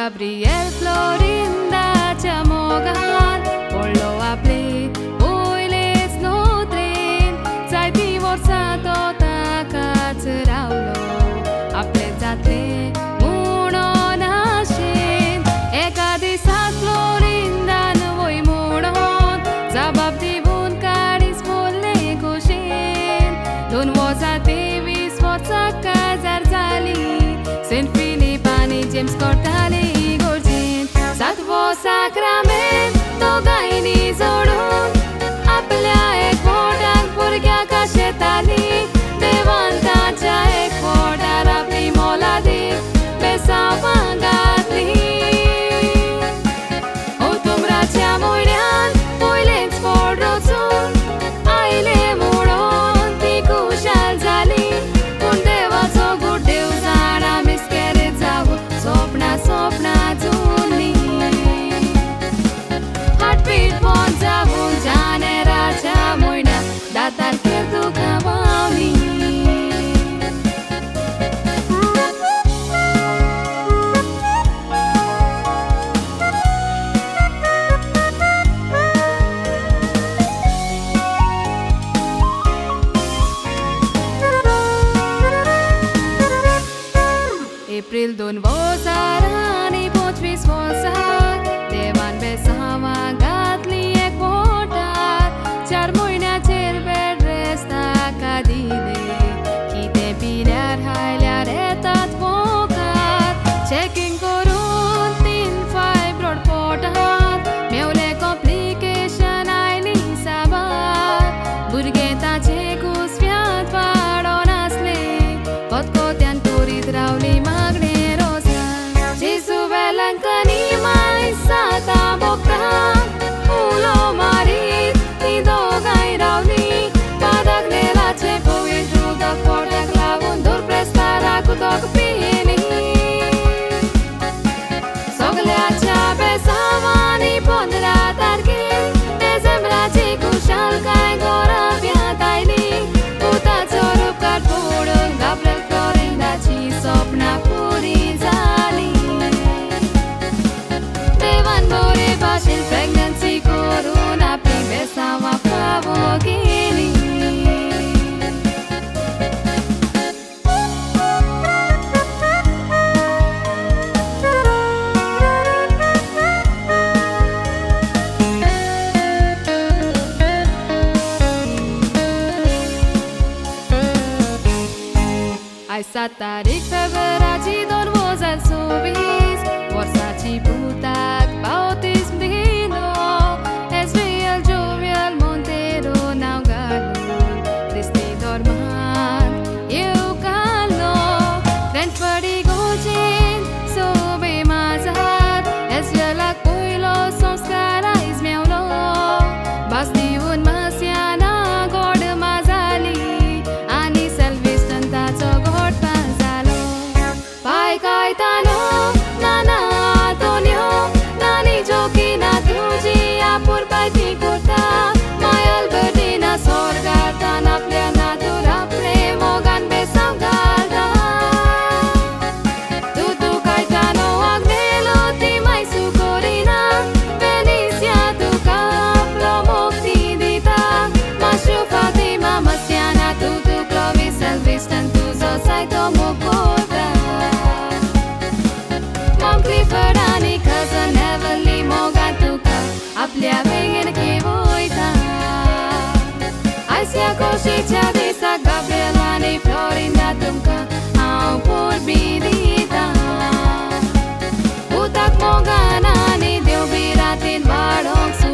Gabriel, Florinda, Chamogan, Polo Aple, Oiles no tren, Zaiti vorsa tota Katsraulo, Aple Zatle, Muno Nashin, Ekadisat Florinda, Novoi Munon, Zabab Divun Karis Pole Kushin, Don Wosa Davis, Wotsa Kazar Zali, Saint Philip. James Cortali Gorgin Satvo Sacramento Gaini Zodun Aplia ek modan Purgya ka shetali Devantacha ek modar apni moladi Besava gatli O tumra cha moiran Poilens for rotsun Aile muron Ti kushal zali Kundeva so good deuzara miskere zavu Sopna juni Heartbeat ponza bunjane raja moina Datar kirdu kawani April don vosarani pochvis vosak Devan besawa gatli ek motar Char moinacher bed resta kadile Kite pilar hailar etat vokat Checking korun 3-5 broad potat Meule complication aili sabar Burgeta chekus fiat vadon asle Kotkotian turit rauli magne Lankani mai sata bokra ulo mari ni dogai rauni padak nela che poe druga porta clavon dor prestara cu dog pini sogle acha besavani pondra tarke dezembra che kushal kai gora vyataili uta chorup kar podon Gabriel Florinda chi sopna puri zali Bashin pregnancy corona prime sama favogini Ai satarik feberaci don vozal subis Vorsaci butak bautism dino Esriel jovial Montero naugalun Cristi dorman eu calno Renfari gocin sobe mazar Esriel akpuilo samskara ismeulo Basdiun masyana god mazali Ani salvistan tacho god pazalo Pai kaitano nana Antonio nani jokina tuji apur baiti kurta mai albertina sorgata na plena dura premo gan besangada tu kaitano agnelo ti mai sucorina Venecia tu caplo mokti dita mashu Fatima masiana tu Clovis Elviston tu saito mokoda Clifford आणि cousin Heavenly Moga तुका आपल्या वेगेन केवोयता आयच्या कोशीच्या दिसा Gabriel आणि Florinda तुमका हांव पोरबी दिता उताक मोगान आणि देव बिरातीन वाडोंक